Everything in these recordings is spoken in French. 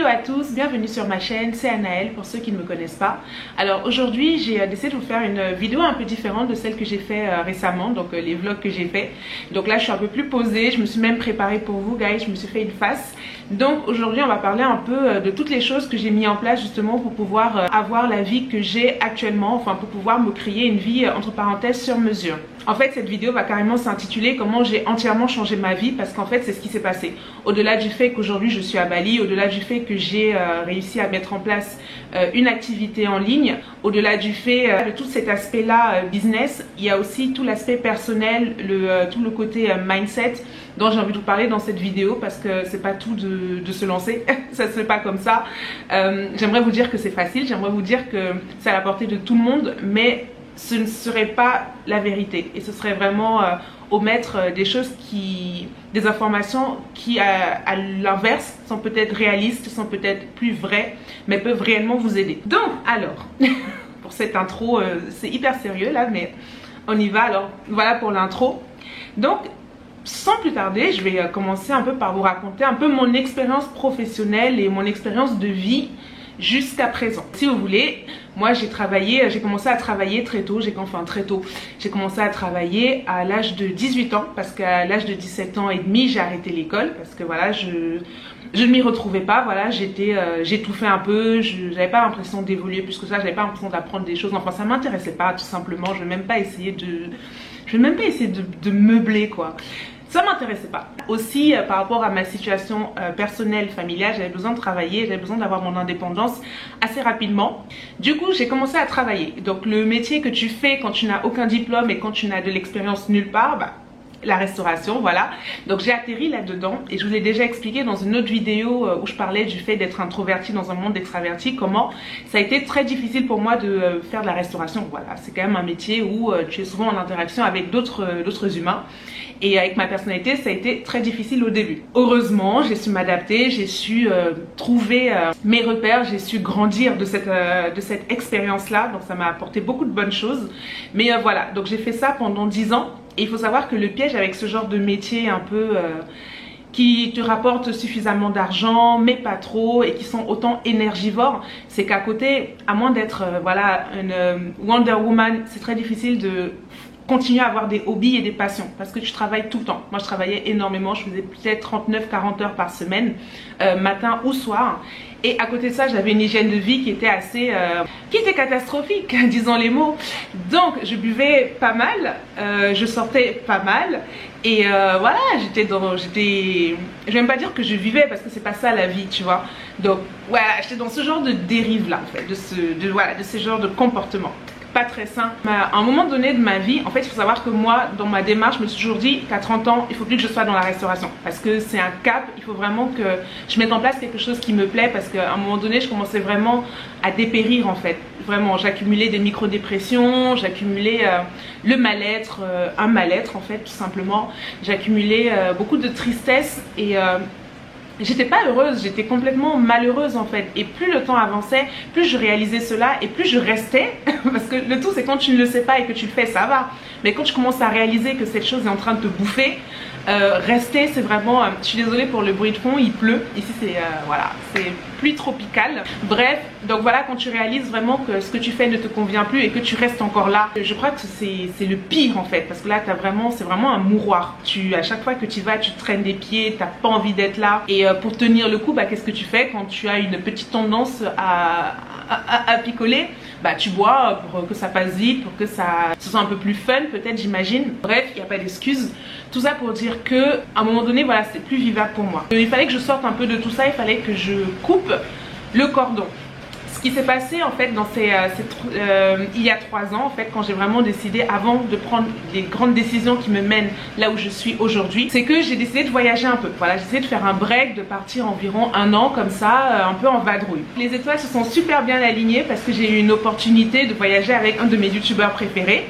Hello à tous, bienvenue sur ma chaîne, c'est Anaëlle pour ceux qui ne me connaissent pas. Alors aujourd'hui j'ai décidé de vous faire une vidéo un peu différente de celle que j'ai fait récemment, donc les vlogs que j'ai fait. Donc là je suis un peu plus posée, je me suis même préparée pour vous guys, je me suis fait une face. Donc aujourd'hui on va parler un peu de toutes les choses que j'ai mis en place justement pour pouvoir avoir la vie que j'ai actuellement, enfin pour pouvoir me créer une vie entre parenthèses sur mesure. En fait cette vidéo va carrément s'intituler comment j'ai entièrement changé ma vie, parce qu'en fait c'est ce qui s'est passé. Au-delà du fait qu'aujourd'hui je suis à Bali, au-delà du fait que j'ai réussi à mettre en place une activité en ligne, au-delà du fait de tout cet aspect là business, il y a aussi tout l'aspect personnel, tout le côté mindset dont j'ai envie de vous parler dans cette vidéo, parce que c'est pas tout de se lancer, ça se fait pas comme ça. J'aimerais vous dire que c'est facile, j'aimerais vous dire que c'est à la portée de tout le monde, mais ce ne serait pas la vérité et ce serait vraiment omettre des choses des informations qui à l'inverse sont peut-être réalistes, sont peut-être plus vraies, mais peuvent réellement vous aider. Donc alors, pour cette intro, c'est hyper sérieux là, mais on y va. Alors voilà pour l'intro. Donc sans plus tarder, je vais commencer un peu par vous raconter un peu mon expérience professionnelle et mon expérience de vie jusqu'à présent. Si vous voulez, moi j'ai commencé à travailler très tôt, j'ai commencé à travailler à l'âge de 18 ans, parce qu'à l'âge de 17 ans et demi j'ai arrêté l'école, parce que voilà, je ne m'y retrouvais pas, voilà, j'étouffais un peu, j'avais pas l'impression d'évoluer plus que ça, j'avais pas l'impression d'apprendre des choses, enfin ça m'intéressait pas tout simplement, je vais même pas essayer de meubler quoi. Ça m'intéressait pas. Aussi par rapport à ma situation personnelle, familiale, j'avais besoin de travailler, j'avais besoin d'avoir mon indépendance assez rapidement. Du coup j'ai commencé à travailler. Donc le métier que tu fais quand tu n'as aucun diplôme et quand tu n'as de l'expérience nulle part, la restauration, voilà. Donc j'ai atterri là-dedans et je vous l'ai déjà expliqué dans une autre vidéo où je parlais du fait d'être introverti dans un monde extraverti, comment ça a été très difficile pour moi de faire de la restauration. Voilà, c'est quand même un métier où tu es souvent en interaction avec d'autres humains. Et avec ma personnalité, ça a été très difficile au début. Heureusement, j'ai su m'adapter, j'ai su trouver mes repères, j'ai su grandir de cette expérience-là. Donc ça m'a apporté beaucoup de bonnes choses. Mais voilà, donc j'ai fait ça pendant 10 ans. Et il faut savoir que le piège avec ce genre de métier un peu qui te rapporte suffisamment d'argent mais pas trop et qui sont autant énergivores, c'est qu'à côté, à moins d'être voilà, une Wonder Woman, c'est très difficile de continuer à avoir des hobbies et des passions parce que tu travailles tout le temps. Moi je travaillais énormément, je faisais peut-être 39-40 heures par semaine, matin ou soir. Et à côté de ça, j'avais une hygiène de vie qui était qui était catastrophique, disons les mots. Donc je buvais pas mal, je sortais pas mal. Et voilà, je vais même pas dire que je vivais parce que c'est pas ça la vie, tu vois. Donc voilà, j'étais dans ce genre de dérive là, en fait, de ce genre de comportement. Pas très sain. À un moment donné de ma vie, en fait il faut savoir que moi dans ma démarche je me suis toujours dit qu'à 30 ans il faut plus que je sois dans la restauration parce que c'est un cap, il faut vraiment que je mette en place quelque chose qui me plaît, parce qu'à un moment donné je commençais vraiment à dépérir en fait, vraiment j'accumulais des micro-dépressions, j'accumulais le mal-être, un mal-être en fait tout simplement, j'accumulais beaucoup de tristesse et j'étais pas heureuse, j'étais complètement malheureuse en fait. Et plus le temps avançait, plus je réalisais cela et plus je restais. Parce que le tout c'est quand tu ne le sais pas et que tu le fais, ça va. Mais quand tu commences à réaliser que cette chose est en train de te bouffer, rester c'est vraiment... je suis désolée pour le bruit de fond, il pleut. Ici c'est voilà, c'est pluie tropicale. Bref, donc voilà, quand tu réalises vraiment que ce que tu fais ne te convient plus et que tu restes encore là, je crois que c'est le pire en fait. Parce que là c'est vraiment un mouroir. À chaque fois que tu vas, tu traînes des pieds, t'as pas envie d'être là. Et pour tenir le coup, qu'est-ce que tu fais quand tu as une petite tendance à picoler? Tu bois pour que ça passe vite, pour que ce soit un peu plus fun peut-être, j'imagine. Bref, il n'y a pas d'excuses. Tout ça pour dire que à un moment donné, voilà, c'était plus vivable pour moi. Il fallait que je sorte un peu de tout ça, il fallait que je coupe le cordon. Ce qui s'est passé en fait il y a 3 ans en fait, quand j'ai vraiment décidé, avant de prendre les grandes décisions qui me mènent là où je suis aujourd'hui, c'est que j'ai décidé de voyager un peu. Voilà, j'ai essayé de faire un break, de partir environ 1 an comme ça, un peu en vadrouille. Les étoiles se sont super bien alignées parce que j'ai eu une opportunité de voyager avec un de mes youtubeurs préférés.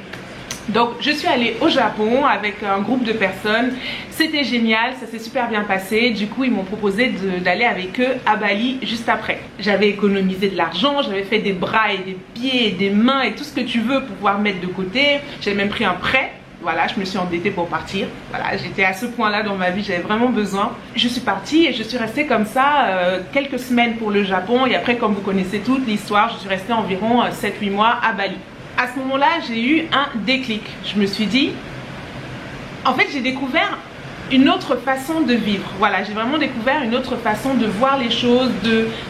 Donc je suis allée au Japon avec un groupe de personnes, c'était génial, ça s'est super bien passé. Du coup ils m'ont proposé d'aller avec eux à Bali juste après. J'avais économisé de l'argent, j'avais fait des bras et des pieds et des mains et tout ce que tu veux pour pouvoir mettre de côté. J'avais même pris un prêt Voilà, je me suis endettée pour partir. Voilà, j'étais à ce point-là dans ma vie, j'avais vraiment besoin. Je suis partie et je suis restée comme ça quelques semaines pour le Japon. Et après, comme vous connaissez toute l'histoire, je suis restée environ 7-8 mois à Bali. À ce moment-là, j'ai eu un déclic. Je me suis dit, en fait, j'ai découvert une autre façon de vivre. Voilà, j'ai vraiment découvert une autre façon de voir les choses,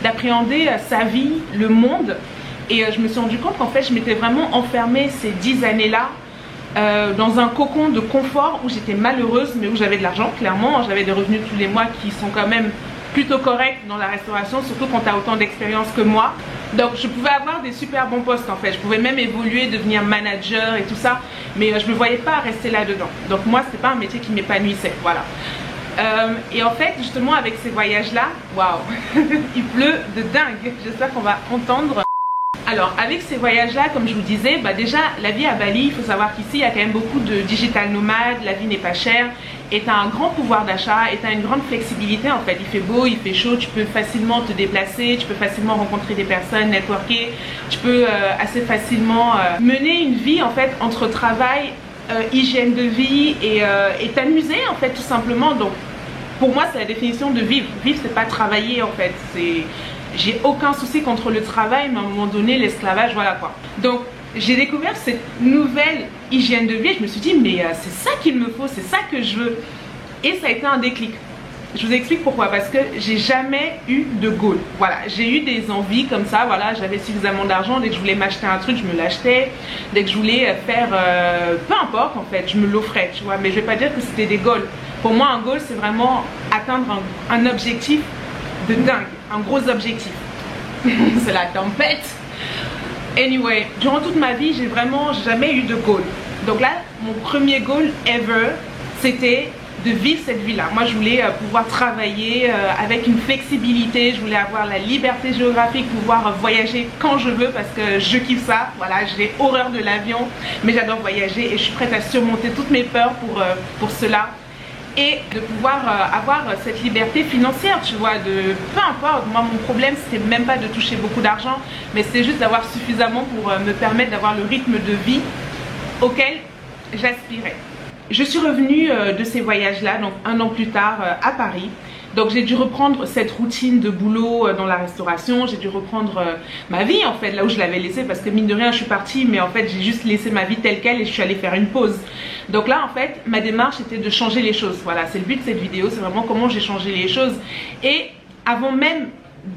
d'appréhender sa vie, le monde. Et je me suis rendu compte qu'en fait, je m'étais vraiment enfermée ces 10 années-là dans un cocon de confort où j'étais malheureuse, mais où j'avais de l'argent, clairement. J'avais des revenus tous les mois qui sont quand même plutôt corrects dans la restauration, surtout quand tu as autant d'expérience que moi. Donc je pouvais avoir des super bons postes en fait. Je pouvais même évoluer, devenir manager et tout ça, mais je ne me voyais pas rester là-dedans. Donc moi, c'était pas un métier qui m'épanouissait. Voilà. Et en fait, justement, avec ces voyages-là, waouh, il pleut de dingue. J'espère qu'on va entendre. Alors, avec ces voyages-là, comme je vous disais, déjà, la vie à Bali, il faut savoir qu'ici, il y a quand même beaucoup de digital nomades, la vie n'est pas chère, et tu as un grand pouvoir d'achat, et tu as une grande flexibilité en fait. Il fait beau, il fait chaud, tu peux facilement te déplacer, tu peux facilement rencontrer des personnes, networker, tu peux assez facilement mener une vie en fait entre travail, hygiène de vie et t'amuser en fait tout simplement. Donc, pour moi, c'est la définition de vivre. Vivre, c'est pas travailler en fait, c'est... J'ai aucun souci contre le travail, mais à un moment donné, l'esclavage, voilà quoi. Donc, j'ai découvert cette nouvelle hygiène de vie et je me suis dit, mais c'est ça qu'il me faut, c'est ça que je veux. Et ça a été un déclic. Je vous explique pourquoi. Parce que j'ai jamais eu de goal. Voilà, j'ai eu des envies comme ça. Voilà, j'avais suffisamment d'argent. Dès que je voulais m'acheter un truc, je me l'achetais. Dès que je voulais faire, peu importe en fait, je me l'offrais, tu vois. Mais je vais pas dire que c'était des goals. Pour moi, un goal, c'est vraiment atteindre un objectif de dingue, un gros objectif. C'est la tempête. Anyway, durant toute ma vie, j'ai vraiment jamais eu de goal. Donc là, mon premier goal ever, c'était de vivre cette vie-là. Moi, je voulais pouvoir travailler avec une flexibilité, je voulais avoir la liberté géographique, pouvoir voyager quand je veux parce que je kiffe ça. Voilà, j'ai horreur de l'avion, mais j'adore voyager et je suis prête à surmonter toutes mes peurs pour cela. Et de pouvoir avoir cette liberté financière, tu vois, de peu importe. Moi, mon problème, c'était même pas de toucher beaucoup d'argent, mais c'était juste d'avoir suffisamment pour me permettre d'avoir le rythme de vie auquel j'aspirais. Je suis revenue de ces voyages-là, donc 1 an plus tard, à Paris. Donc j'ai dû reprendre cette routine de boulot dans la restauration, j'ai dû reprendre ma vie en fait, là où je l'avais laissée, parce que mine de rien je suis partie, mais en fait j'ai juste laissé ma vie telle quelle et je suis allée faire une pause. Donc là en fait, ma démarche était de changer les choses. Voilà, c'est le but de cette vidéo, c'est vraiment comment j'ai changé les choses. Et avant même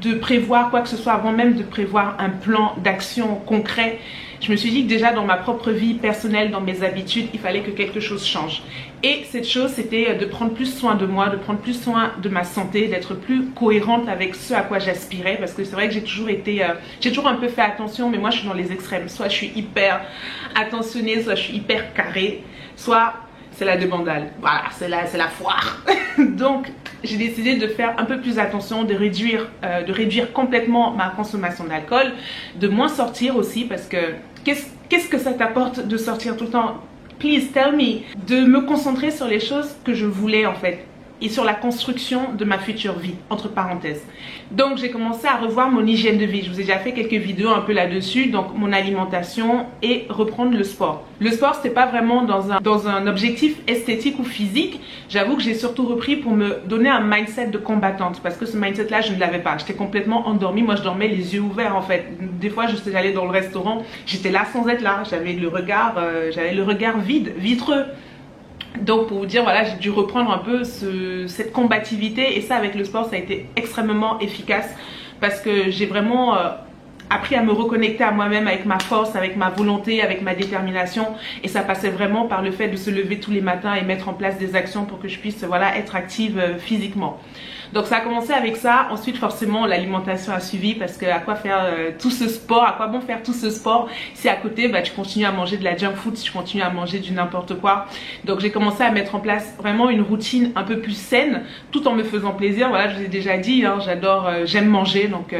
de prévoir quoi que ce soit, avant même de prévoir un plan d'action concret, je me suis dit que déjà dans ma propre vie personnelle, dans mes habitudes, il fallait que quelque chose change. Et cette chose, c'était de prendre plus soin de moi, de prendre plus soin de ma santé, d'être plus cohérente avec ce à quoi j'aspirais. Parce que c'est vrai que j'ai toujours été, j'ai toujours un peu fait attention, mais moi je suis dans les extrêmes. Soit je suis hyper attentionnée, soit je suis hyper carrée, soit c'est la débandale. Voilà, c'est la foire. Donc j'ai décidé de faire un peu plus attention, de réduire complètement ma consommation d'alcool, de moins sortir aussi parce que qu'est-ce que ça t'apporte de sortir tout le temps? Please tell me. De me concentrer sur les choses que je voulais en fait et sur la construction de ma future vie, entre parenthèses. Donc j'ai commencé à revoir mon hygiène de vie. Je vous ai déjà fait quelques vidéos un peu là-dessus, donc mon alimentation et reprendre le sport. Le sport, c'était pas vraiment dans un objectif esthétique ou physique. J'avoue que j'ai surtout repris pour me donner un mindset de combattante, parce que ce mindset-là, je ne l'avais pas. J'étais complètement endormie. Moi, je dormais les yeux ouverts en fait. Des fois, j'allais dans le restaurant, j'étais là sans être là. J'avais le regard vide, vitreux. Donc pour vous dire, voilà, j'ai dû reprendre un peu cette combativité, et ça avec le sport ça a été extrêmement efficace parce que j'ai vraiment appris à me reconnecter à moi-même avec ma force, avec ma volonté, avec ma détermination, et ça passait vraiment par le fait de se lever tous les matins et mettre en place des actions pour que je puisse voilà, être active physiquement. Donc ça a commencé avec ça. Ensuite forcément l'alimentation a suivi, parce que à quoi faire tout ce sport, à quoi bon faire tout ce sport si à côté tu continues à manger de la junk food, si tu continues à manger du n'importe quoi. Donc j'ai commencé à mettre en place vraiment une routine un peu plus saine, tout en me faisant plaisir. Voilà, je vous ai déjà dit, hein, j'aime manger, donc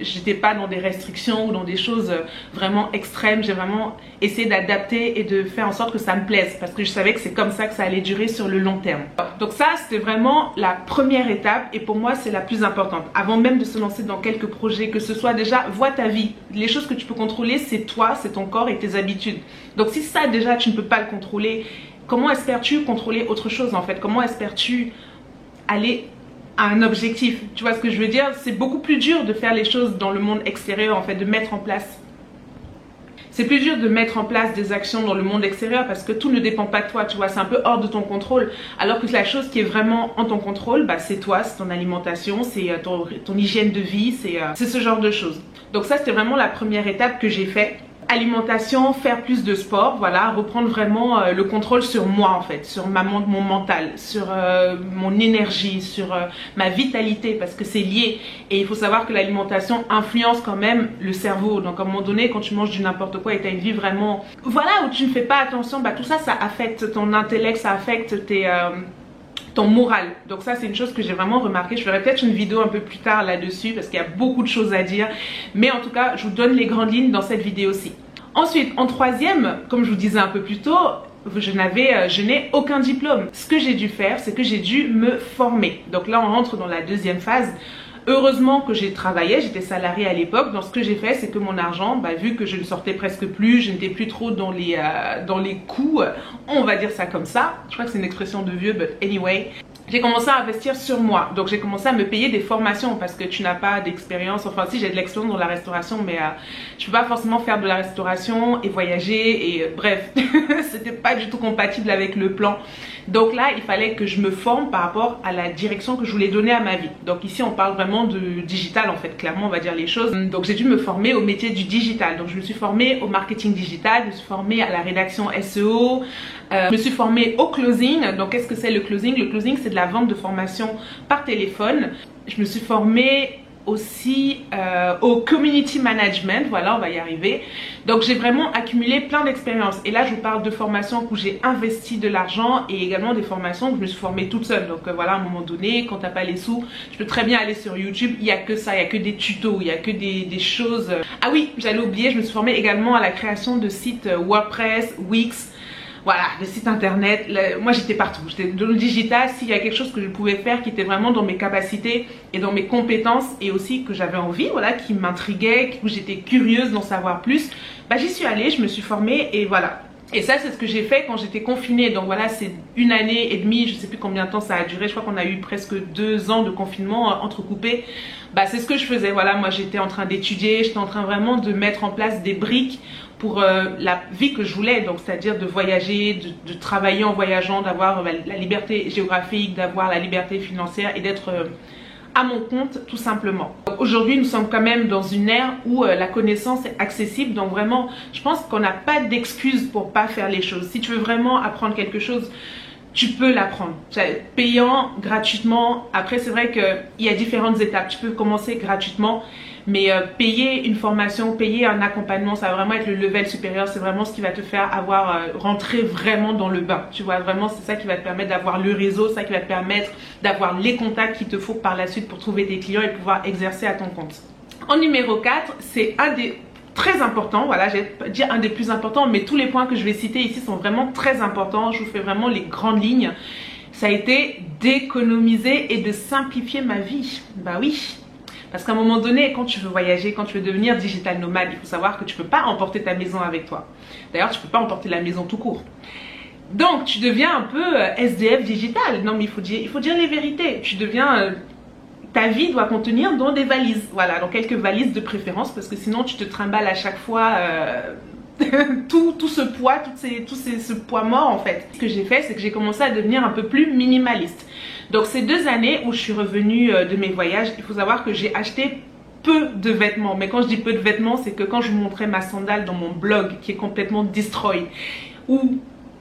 j'étais pas dans des restrictions ou dans des choses vraiment extrêmes. J'ai vraiment essayé d'adapter et de faire en sorte que ça me plaise, parce que je savais que c'est comme ça que ça allait durer sur le long terme. Donc ça c'était vraiment la première étape. Et pour moi c'est la plus importante. Avant même de se lancer dans quelques projets, que ce soit, déjà vois ta vie. Les choses que tu peux contrôler, c'est toi, c'est ton corps et tes habitudes. Donc si ça déjà tu ne peux pas le contrôler, comment espères-tu contrôler autre chose en fait? Comment espères-tu aller à un objectif? Tu vois ce que je veux dire? C'est beaucoup plus dur de faire les choses dans le monde extérieur en fait, de mettre en place. C'est plus dur de mettre en place des actions dans le monde extérieur parce que tout ne dépend pas de toi, tu vois, c'est un peu hors de ton contrôle. Alors que la chose qui est vraiment en ton contrôle, bah, c'est toi, c'est ton alimentation, c'est ton hygiène de vie, c'est ce genre de choses. Donc ça, c'était vraiment la première étape que j'ai fait. Alimentation, faire plus de sport, voilà, reprendre vraiment le contrôle sur moi en fait, sur mon mental, sur mon énergie, sur ma vitalité parce que c'est lié et il faut savoir que l'alimentation influence quand même le cerveau. Donc à un moment donné quand tu manges du n'importe quoi et tu as une vie vraiment, voilà, où tu ne fais pas attention, bah tout ça, ça affecte ton intellect, ça affecte ton moral. Donc ça c'est une chose que j'ai vraiment remarqué. Je ferai peut-être une vidéo un peu plus tard là-dessus parce qu'il y a beaucoup de choses à dire, mais en tout cas je vous donne les grandes lignes dans cette vidéo-ci. Ensuite, en troisième, comme je vous disais un peu plus tôt, je n'ai aucun diplôme. Ce que j'ai dû faire, c'est que j'ai dû me former. Donc là, on rentre dans la deuxième phase. Heureusement que j'ai travaillé, j'étais salariée à l'époque. Donc ce que j'ai fait, c'est que mon argent, bah, vu que je ne sortais presque plus, je n'étais plus trop dans les coûts, on va dire ça comme ça. Je crois que c'est une expression de vieux, but anyway. J'ai commencé à investir sur moi, donc j'ai commencé à me payer des formations parce que tu n'as pas d'expérience, enfin si j'ai de l'expérience dans la restauration mais je peux pas forcément faire de la restauration et voyager et bref, c'était pas du tout compatible avec le plan. Donc là il fallait que je me forme par rapport à la direction que je voulais donner à ma vie. Donc ici on parle vraiment de digital en fait, clairement on va dire les choses. Donc j'ai dû me former au métier du digital, donc je me suis formée au marketing digital, je me suis formée à la rédaction SEO, je me suis formée au closing. Donc qu'est-ce que c'est le closing? Le closing c'est de la vente de formation par téléphone. Je me suis formée aussi au community management, voilà on va y arriver. Donc j'ai vraiment accumulé plein d'expériences et là je vous parle de formations où j'ai investi de l'argent et également des formations où je me suis formée toute seule. Donc voilà à un moment donné quand t'as pas les sous, je peux très bien aller sur YouTube, il y a que ça, il y a que des tutos, il y a que des choses. Ah oui, j'allais oublier, je me suis formée également à la création de sites WordPress, Wix. Voilà, le site internet, moi j'étais partout, j'étais dans le digital. S'il y a quelque chose que je pouvais faire qui était vraiment dans mes capacités et dans mes compétences et aussi que j'avais envie, voilà, qui m'intriguait, où j'étais curieuse d'en savoir plus, bah j'y suis allée, je me suis formée et voilà. Et ça c'est ce que j'ai fait quand j'étais confinée. Donc voilà, c'est 1 année et demie, je sais plus combien de temps ça a duré, je crois qu'on a eu presque 2 ans de confinement entrecoupés. Bah c'est ce que je faisais, voilà, moi j'étais en train d'étudier, j'étais en train vraiment de mettre en place des briques pour la vie que je voulais, donc c'est-à-dire de voyager, de travailler en voyageant, d'avoir la liberté géographique, d'avoir la liberté financière et d'être à mon compte tout simplement. Aujourd'hui nous sommes quand même dans une ère où la connaissance est accessible, donc vraiment je pense qu'on n'a pas d'excuse pour pas faire les choses. Si tu veux vraiment apprendre quelque chose, tu peux l'apprendre, payant, gratuitement. Après c'est vrai qu'il y a différentes étapes, tu peux commencer gratuitement, mais payer une formation, payer un accompagnement, ça va vraiment être le level supérieur. C'est vraiment ce qui va te faire rentrer vraiment dans le bain, tu vois, vraiment c'est ça qui va te permettre d'avoir le réseau, ça qui va te permettre d'avoir les contacts qu'il te faut par la suite pour trouver tes clients et pouvoir exercer à ton compte. En numéro 4, c'est un des très important, voilà, je vais dire un des plus importants, mais tous les points que je vais citer ici sont vraiment très importants. Je vous fais vraiment les grandes lignes. Ça a été d'économiser et de simplifier ma vie. Bah oui, parce qu'à un moment donné, quand tu veux voyager, quand tu veux devenir digital nomade, il faut savoir que tu peux pas emporter ta maison avec toi. D'ailleurs, tu peux pas emporter la maison tout court. Donc, tu deviens un peu SDF digital. Non, mais il faut dire les vérités. Tu deviens ta vie doit contenir dans des valises, voilà, dans quelques valises de préférence, parce que sinon tu te trimbales à chaque fois tout ce poids, ce poids mort en fait. Ce que j'ai fait, c'est que j'ai commencé à devenir un peu plus minimaliste. Donc ces 2 années où je suis revenue de mes voyages, il faut savoir que j'ai acheté peu de vêtements. Mais quand je dis peu de vêtements, c'est que quand je vous montrais ma sandale dans mon blog qui est complètement destroy, ou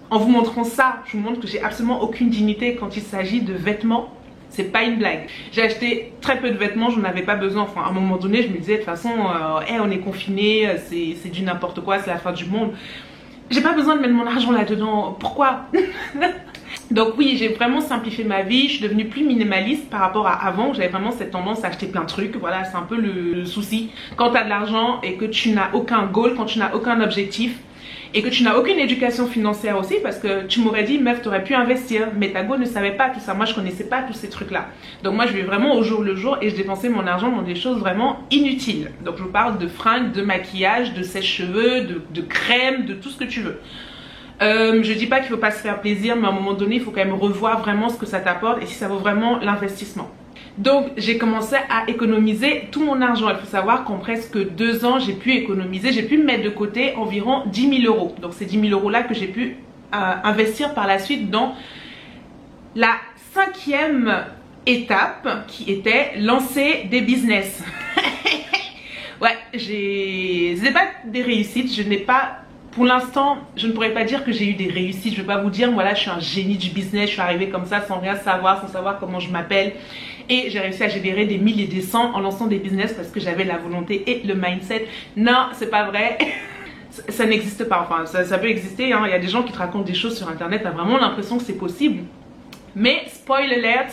en vous montrant ça, je vous montre que j'ai absolument aucune dignité quand il s'agit de vêtements. C'est pas une blague. J'ai acheté très peu de vêtements, j'en avais pas besoin. Enfin, à un moment donné, je me disais de toute façon, on est confiné, c'est du n'importe quoi, c'est la fin du monde. J'ai pas besoin de mettre mon argent là-dedans. Pourquoi? Donc oui, j'ai vraiment simplifié ma vie. Je suis devenue plus minimaliste par rapport à avant. J'avais vraiment cette tendance à acheter plein de trucs. Voilà, c'est un peu le souci. Quand tu as de l'argent et que tu n'as aucun goal, quand tu n'as aucun objectif, et que tu n'as aucune éducation financière aussi, parce que tu m'aurais dit meuf, tu aurais pu investir, mais ta go ne savait pas tout ça. Moi je connaissais pas tous ces trucs là, donc moi je vais vraiment au jour le jour et je dépensais mon argent dans des choses vraiment inutiles. Donc je vous parle de fringues, de maquillage, de sèche-cheveux, de crème, de tout ce que tu veux. Je dis pas qu'il faut pas se faire plaisir, mais à un moment donné, il faut quand même revoir vraiment ce que ça t'apporte et si ça vaut vraiment l'investissement. Donc j'ai commencé à économiser tout mon argent. Il faut savoir qu'en presque 2 ans, j'ai pu économiser, j'ai pu mettre de côté environ 10 000 euros. Donc c'est 10 000 euros là que j'ai pu investir par la suite dans la 5e étape qui était lancer des business. Ouais, c'est pas des réussites, je n'ai pas, pour l'instant, je ne pourrais pas dire que j'ai eu des réussites. Je ne vais pas vous dire, voilà, je suis un génie du business, je suis arrivée comme ça sans rien savoir, sans savoir comment je m'appelle. Et j'ai réussi à générer des 1000 et des 100 en lançant des business parce que j'avais la volonté et le mindset. Non, c'est pas vrai. Ça n'existe pas. Enfin, ça peut exister, hein. Il y a des gens qui te racontent des choses sur internet, t'as vraiment l'impression que c'est possible. Mais, spoil alert,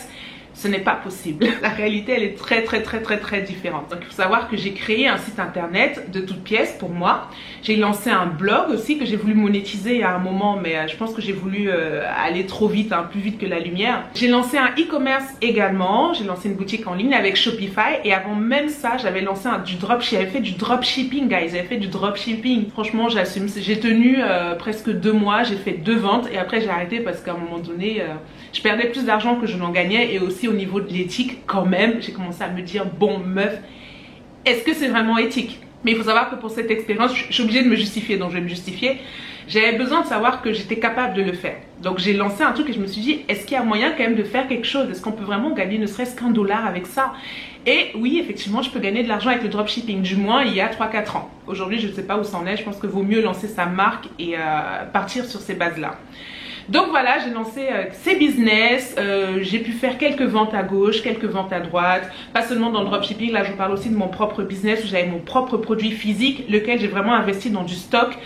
ce n'est pas possible. La réalité, elle est très différente. Donc il faut savoir que j'ai créé un site internet de toutes pièces pour moi. J'ai lancé un blog aussi que j'ai voulu monétiser à un moment, mais je pense que j'ai voulu aller trop vite, hein, plus vite que la lumière. J'ai lancé un e-commerce également. J'ai lancé une boutique en ligne avec Shopify et avant même ça, j'avais lancé du dropshipping. J'avais fait du dropshipping, guys. J'avais fait du dropshipping. Franchement, j'assume. J'ai tenu presque 2 mois. J'ai fait 2 ventes et après j'ai arrêté parce qu'à un moment donné, je perdais plus d'argent que je n'en gagnais et aussi au niveau de l'éthique quand même, j'ai commencé à me dire bon meuf, est-ce que c'est vraiment éthique? Mais il faut savoir que pour cette expérience, je suis obligée de me justifier, donc je vais me justifier. J'avais besoin de savoir que j'étais capable de le faire. Donc j'ai lancé un truc et je me suis dit, est-ce qu'il y a moyen quand même de faire quelque chose? Est-ce qu'on peut vraiment gagner ne serait-ce qu'1 dollar avec ça? Et oui, effectivement, je peux gagner de l'argent avec le dropshipping, du moins il y a 3-4 ans. Aujourd'hui, je ne sais pas où ça en est, je pense qu'il vaut mieux lancer sa marque et partir sur ces bases-là. Donc voilà, j'ai lancé ces business, j'ai pu faire quelques ventes à gauche, quelques ventes à droite, pas seulement dans le dropshipping, là je vous parle aussi de mon propre business où j'avais mon propre produit physique, lequel j'ai vraiment investi dans du stock.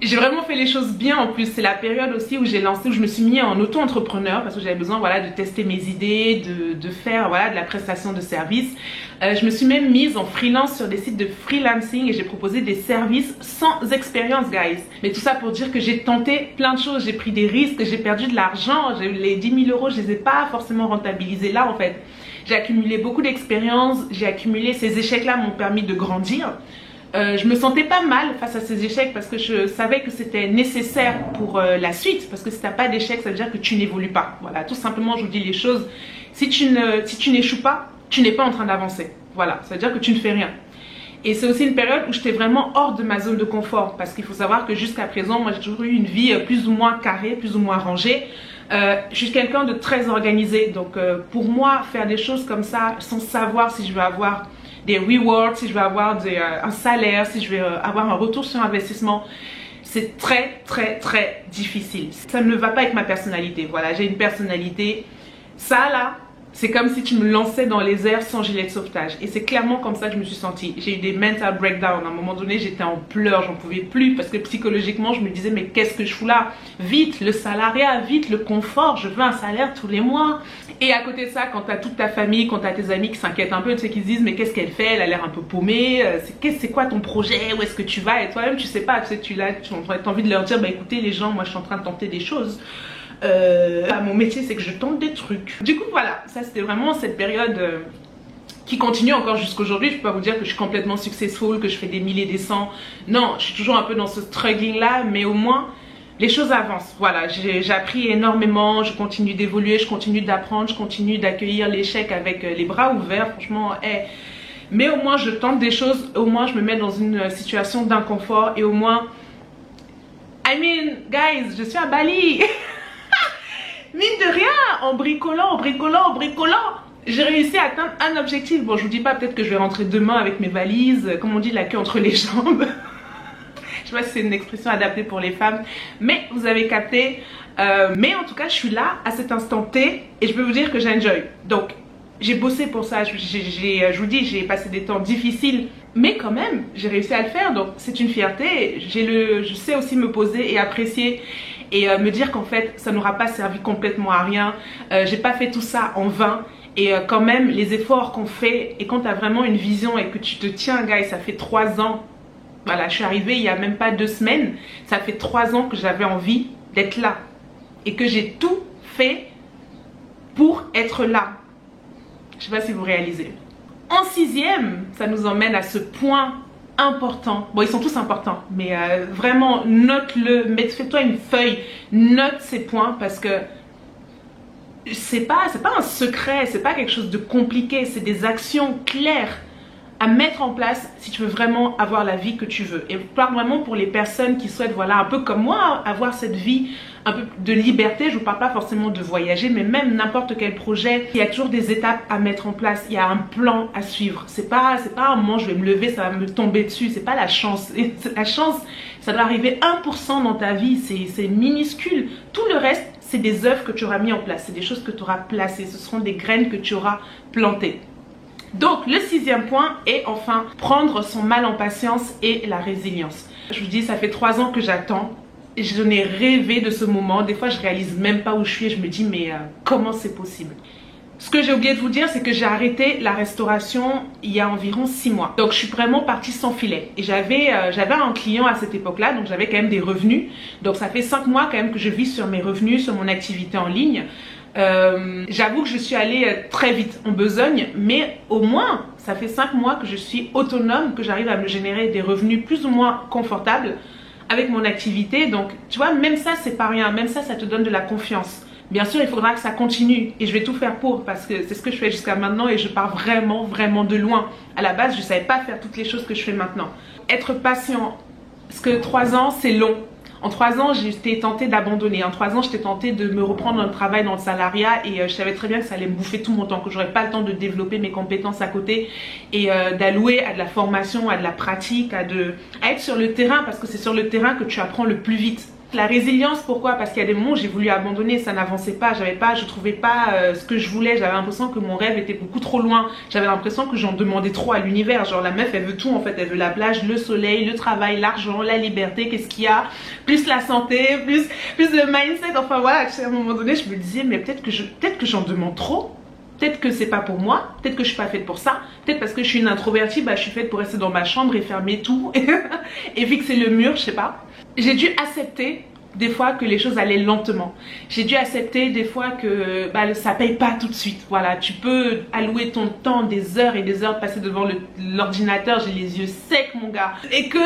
J'ai vraiment fait les choses bien en plus. C'est la période aussi où j'ai lancé, où je me suis mis en auto-entrepreneur parce que j'avais besoin, voilà, de tester mes idées, de faire, voilà, de la prestation de services. Je me suis même mise en freelance sur des sites de freelancing et j'ai proposé des services sans expérience, guys. Mais tout ça pour dire que j'ai tenté plein de choses, j'ai pris des risques, j'ai perdu de l'argent, les 10 000 euros, je les ai pas forcément rentabilisés là en fait. J'ai accumulé beaucoup d'expérience, j'ai accumulé, ces échecs-là m'ont permis de grandir. Je me sentais pas mal face à ces échecs parce que je savais que c'était nécessaire pour la suite. Parce que si tu n'as pas d'échec, ça veut dire que tu n'évolues pas. Voilà, tout simplement, je vous dis les choses. Si tu n'échoues pas, tu n'es pas en train d'avancer. Voilà, ça veut dire que tu ne fais rien. Et c'est aussi une période où j'étais vraiment hors de ma zone de confort. Parce qu'il faut savoir que jusqu'à présent, moi j'ai toujours eu une vie plus ou moins carrée, plus ou moins rangée. Je suis quelqu'un de très organisé. Donc pour moi, faire des choses comme ça, sans savoir si je vais avoir des rewards, si je vais avoir un salaire, si je vais avoir un retour sur investissement, c'est très difficile. Ça ne va pas avec ma personnalité. Voilà, j'ai une personnalité, ça là, c'est comme si tu me lançais dans les airs sans gilet de sauvetage. Et c'est clairement comme ça que je me suis sentie. J'ai eu des mental breakdowns. À un moment donné, j'étais en pleurs, j'en pouvais plus. Parce que psychologiquement, je me disais, mais qu'est-ce que je fous là? Vite, le salariat, vite, le confort. Je veux un salaire tous les mois. Et à côté de ça, quand t'as toute ta famille, quand t'as tes amis qui s'inquiètent un peu, tu sais, qui se disent, mais qu'est-ce qu'elle fait? Elle a l'air un peu paumée. C'est quoi ton projet? Où est-ce que tu vas? Et toi-même, tu sais pas. Tu sais, tu as envie de leur dire, bah écoutez, les gens, moi, je suis en train de tenter des choses. Mon métier c'est que je tente des trucs. Du coup voilà, ça c'était vraiment cette période qui continue encore jusqu'aujourd'hui. Je peux pas vous dire que je suis complètement successful, que je fais des 1000 et des 100. Non, je suis toujours un peu dans ce struggling là, mais au moins les choses avancent. Voilà, j'ai appris énormément, je continue d'évoluer, je continue d'apprendre, je continue d'accueillir l'échec avec les bras ouverts. Franchement, mais au moins je tente des choses, au moins je me mets dans une situation d'inconfort et au moins, I mean guys, je suis à Bali. Mine de rien, en bricolant, j'ai réussi à atteindre un objectif. Bon, je vous dis pas, peut-être que je vais rentrer demain avec mes valises, comme on dit, la queue entre les jambes. Je sais pas si c'est une expression adaptée pour les femmes, mais vous avez capté. Mais en tout cas, je suis là à cet instant T et je peux vous dire que j'enjoy. Donc, j'ai bossé pour ça. Je vous dis, j'ai passé des temps difficiles, mais quand même, j'ai réussi à le faire. Donc, c'est une fierté. Je sais aussi me poser et apprécier. Et me dire qu'en fait ça n'aura pas servi complètement à rien, j'ai pas fait tout ça en vain et quand même les efforts qu'on fait et quand tu as vraiment une vision et que tu te tiens, guys, ça fait 3 ans, voilà, je suis arrivée il y a même pas 2 semaines, ça fait 3 ans que j'avais envie d'être là et que j'ai tout fait pour être là. Je sais pas si vous réalisez. En 6e, ça nous emmène à ce point importants, bon ils sont tous importants, mais vraiment note-le, fais-toi une feuille, note ces points parce que c'est pas un secret, c'est pas quelque chose de compliqué, c'est des actions claires à mettre en place si tu veux vraiment avoir la vie que tu veux. Et je parle vraiment pour les personnes qui souhaitent, voilà, un peu comme moi, avoir cette vie un peu de liberté. Je vous parle pas forcément de voyager, mais même n'importe quel projet, il y a toujours des étapes à mettre en place, il y a un plan à suivre. C'est pas un moment je vais me lever, ça va me tomber dessus, c'est pas la chance. La chance, ça doit arriver 1% dans ta vie, c'est minuscule. Tout le reste, c'est des œuvres que tu auras mis en place, c'est des choses que tu auras placées, ce seront des graines que tu auras plantées. Donc le 6e point est enfin prendre son mal en patience et la résilience. Je vous dis, ça fait 3 ans que j'attends. Je n'ai rêvé de ce moment. Des fois je réalise même pas où je suis et je me dis mais comment c'est possible? Ce que j'ai oublié de vous dire, c'est que j'ai arrêté la restauration il y a environ 6 mois. Donc je suis vraiment partie sans filet. Et j'avais un client à cette époque-là, donc j'avais quand même des revenus. Donc ça fait 5 mois quand même que je vis sur mes revenus, sur mon activité en ligne. J'avoue que je suis allée très vite en besogne, mais au moins ça fait 5 mois que je suis autonome, que j'arrive à me générer des revenus plus ou moins confortables avec mon activité. Donc tu vois, même ça c'est pas rien, même ça te donne de la confiance. Bien sûr il faudra que ça continue et je vais tout faire pour, parce que c'est ce que je fais jusqu'à maintenant et je pars vraiment de loin. À la base je savais pas faire toutes les choses que je fais maintenant. Être patient, parce que 3 ans c'est long. En 3 ans, j'étais tentée d'abandonner. En 3 ans, j'étais tentée de me reprendre un travail dans le salariat et je savais très bien que ça allait me bouffer tout mon temps, que j'aurais pas le temps de développer mes compétences à côté et d'allouer à de la formation, à de la pratique, à être sur le terrain, parce que c'est sur le terrain que tu apprends le plus vite. La résilience, pourquoi? Parce qu'il y a des moments où j'ai voulu abandonner, ça n'avançait pas, je trouvais pas ce que je voulais, j'avais l'impression que mon rêve était beaucoup trop loin, j'avais l'impression que j'en demandais trop à l'univers, genre la meuf elle veut tout en fait, elle veut la plage, le soleil, le travail, l'argent, la liberté, qu'est-ce qu'il y a, plus la santé, plus le mindset, enfin voilà, à un moment donné je me disais mais peut-être que j'en demande trop. Peut-être que c'est pas pour moi, peut-être que je suis pas faite pour ça, peut-être parce que je suis une introvertie, bah je suis faite pour rester dans ma chambre et fermer tout et fixer le mur, je sais pas. J'ai dû accepter des fois que les choses allaient lentement. J'ai dû accepter des fois que ça paye pas tout de suite. Voilà, tu peux allouer ton temps, des heures et des heures passées devant l'ordinateur, j'ai les yeux secs mon gars, et que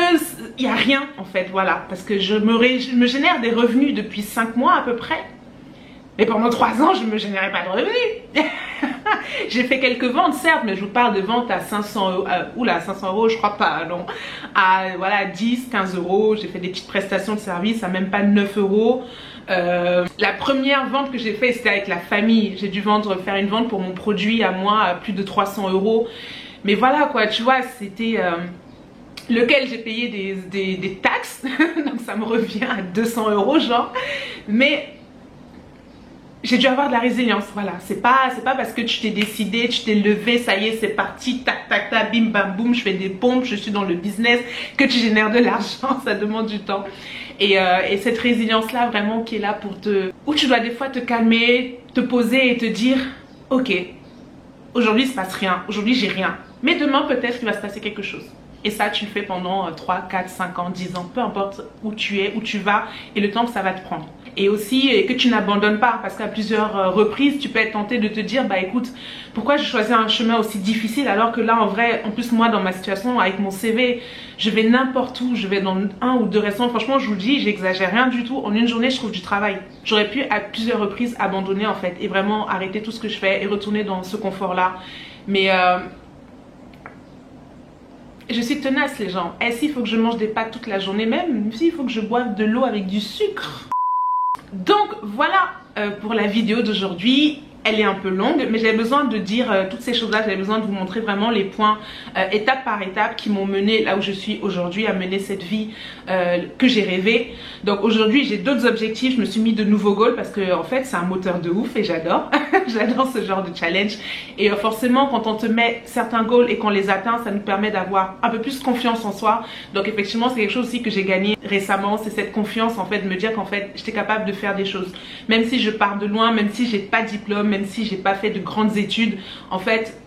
y a rien en fait, voilà, parce que je me génère des revenus depuis 5 mois à peu près. Mais pendant 3 ans, je ne me générais pas de revenus. J'ai fait quelques ventes, certes, mais je vous parle de ventes à 500 euros. Oula, 500 euros, je crois pas, non. À voilà, 10, 15 euros. J'ai fait des petites prestations de service à même pas 9 euros. La première vente que j'ai faite, c'était avec la famille. J'ai dû faire une vente pour mon produit à moi à plus de 300 euros. Mais voilà quoi, tu vois, c'était... lequel j'ai payé des taxes. Donc ça me revient à 200 euros, genre. Mais... j'ai dû avoir de la résilience, voilà. C'est pas parce que tu t'es décidé, tu t'es levé, ça y est, c'est parti, tac, tac, tac, bim, bam, boum, je fais des pompes, je suis dans le business, que tu génères de l'argent, ça demande du temps. Et cette résilience-là, vraiment, qui est là pour où tu dois des fois te calmer, te poser et te dire, ok, aujourd'hui, il se passe rien, aujourd'hui, j'ai rien. Mais demain, peut-être qu'il va se passer quelque chose. Et ça, tu le fais pendant 3, 4, 5 ans, 10 ans, peu importe où tu es, où tu vas et le temps que ça va te prendre. Et aussi que tu n'abandonnes pas, parce qu'à plusieurs reprises, tu peux être tenté de te dire, bah écoute, pourquoi j'ai choisi un chemin aussi difficile alors que là, en vrai, en plus moi, dans ma situation, avec mon CV, je vais n'importe où, je vais dans 1 ou 2 restaurants. Franchement, je vous le dis, j'exagère rien du tout. En une journée, je trouve du travail. J'aurais pu à plusieurs reprises abandonner en fait et vraiment arrêter tout ce que je fais et retourner dans ce confort-là. Mais... je suis tenace les gens. Et s'il faut que je mange des pâtes toute la journée, même s'il faut que je boive de l'eau avec du sucre. Donc voilà pour la vidéo d'aujourd'hui. Elle est un peu longue, mais j'avais besoin de dire toutes ces choses-là. J'avais besoin de vous montrer vraiment les points étape par étape qui m'ont mené là où je suis aujourd'hui, à mener cette vie que j'ai rêvée. Donc aujourd'hui j'ai d'autres objectifs, je me suis mis de nouveaux goals parce que en fait c'est un moteur de ouf et j'adore. J'adore ce genre de challenge. Et forcément quand on te met certains goals et qu'on les atteint, ça nous permet d'avoir un peu plus confiance en soi. Donc effectivement c'est quelque chose aussi que j'ai gagné récemment, c'est cette confiance en fait, de me dire qu'en fait j'étais capable de faire des choses. Même si je pars de loin, même si j'ai pas de diplôme, même si j'ai pas fait de grandes études, en fait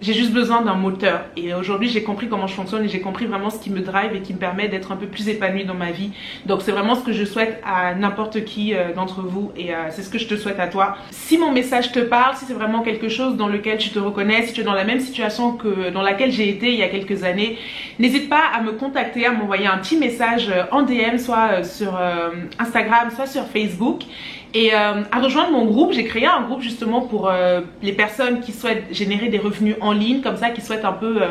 j'ai juste besoin d'un moteur. Et aujourd'hui, j'ai compris comment je fonctionne et j'ai compris vraiment ce qui me drive et qui me permet d'être un peu plus épanouie dans ma vie. Donc c'est vraiment ce que je souhaite à n'importe qui d'entre vous et c'est ce que je te souhaite à toi. Si mon message te parle, si c'est vraiment quelque chose dans lequel tu te reconnais, si tu es dans la même situation que dans laquelle j'ai été il y a quelques années, n'hésite pas à me contacter, à m'envoyer un petit message en DM, soit sur Instagram, soit sur Facebook. Et à rejoindre mon groupe, j'ai créé un groupe justement pour les personnes qui souhaitent générer des revenus en ligne, comme ça, qui souhaitent un peu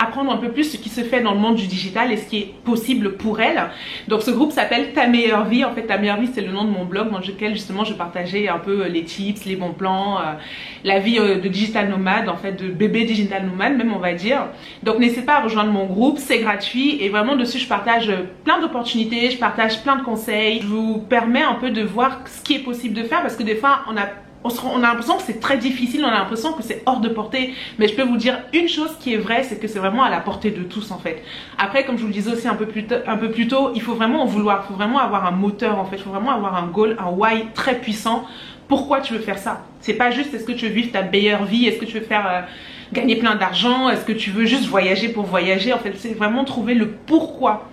apprendre un peu plus ce qui se fait dans le monde du digital et ce qui est possible pour elles. Donc ce groupe s'appelle Ta Meilleure Vie. En fait, Ta Meilleure Vie, c'est le nom de mon blog dans lequel justement je partageais un peu les tips, les bons plans, la vie de digital nomade, en fait de bébé digital nomade même on va dire. Donc n'hésite pas à rejoindre mon groupe, c'est gratuit et vraiment dessus je partage plein d'opportunités, je partage plein de conseils, je vous permets un peu de voir ce qui est possible de faire parce que des fois on a l'impression que c'est très difficile, on a l'impression que c'est hors de portée, mais je peux vous dire une chose qui est vraie, c'est que c'est vraiment à la portée de tous en fait. Après, comme je vous le disais aussi un peu plus tôt, il faut vraiment en vouloir, il faut vraiment avoir un moteur en fait, il faut vraiment avoir un goal, un why très puissant. Pourquoi tu veux faire ça? C'est pas juste est-ce que tu veux vivre ta meilleure vie, est-ce que tu veux faire gagner plein d'argent, est-ce que tu veux juste voyager pour voyager, en fait c'est vraiment trouver le pourquoi.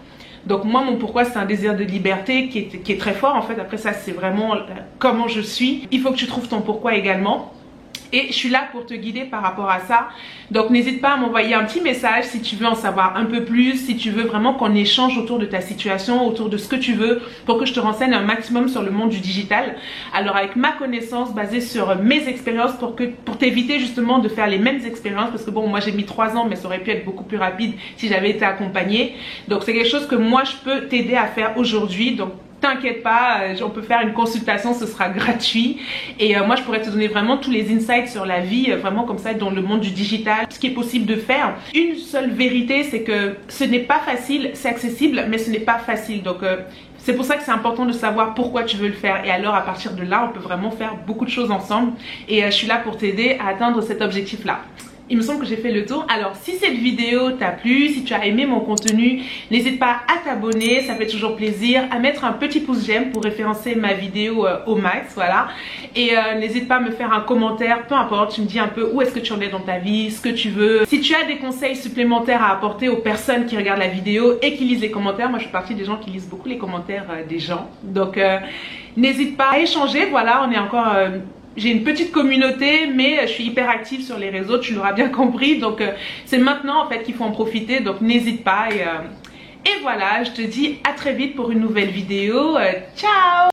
Donc moi mon pourquoi c'est un désir de liberté qui est très fort en fait. Après ça c'est vraiment comment je suis. Il faut que tu trouves ton pourquoi également. Et je suis là pour te guider par rapport à ça. Donc n'hésite pas à m'envoyer un petit message si tu veux en savoir un peu plus, si tu veux vraiment qu'on échange autour de ta situation, autour de ce que tu veux, pour que je te renseigne un maximum sur le monde du digital. Alors avec ma connaissance basée sur mes expériences pour t'éviter justement de faire les mêmes expériences, parce que bon moi j'ai mis 3 ans mais ça aurait pu être beaucoup plus rapide si j'avais été accompagnée. Donc c'est quelque chose que moi je peux t'aider à faire aujourd'hui. Donc t'inquiète pas, on peut faire une consultation, ce sera gratuit et moi je pourrais te donner vraiment tous les insights sur la vie, vraiment comme ça dans le monde du digital, ce qui est possible de faire. Une seule vérité, c'est que ce n'est pas facile, c'est accessible mais ce n'est pas facile, donc c'est pour ça que c'est important de savoir pourquoi tu veux le faire et alors à partir de là on peut vraiment faire beaucoup de choses ensemble et je suis là pour t'aider à atteindre cet objectif là. Il me semble que j'ai fait le tour. Alors si cette vidéo t'a plu, si tu as aimé mon contenu, n'hésite pas à t'abonner, ça fait toujours plaisir, à mettre un petit pouce j'aime pour référencer ma vidéo au max, voilà. Et n'hésite pas à me faire un commentaire, peu importe, tu me dis un peu où est-ce que tu en es dans ta vie, ce que tu veux. Si tu as des conseils supplémentaires à apporter aux personnes qui regardent la vidéo et qui lisent les commentaires, moi je fais partie des gens qui lisent beaucoup les commentaires des gens. Donc n'hésite pas à échanger, voilà, on est encore... j'ai une petite communauté mais je suis hyper active sur les réseaux, tu l'auras bien compris, donc c'est maintenant en fait qu'il faut en profiter, donc n'hésite pas et voilà, je te dis à très vite pour une nouvelle vidéo, ciao.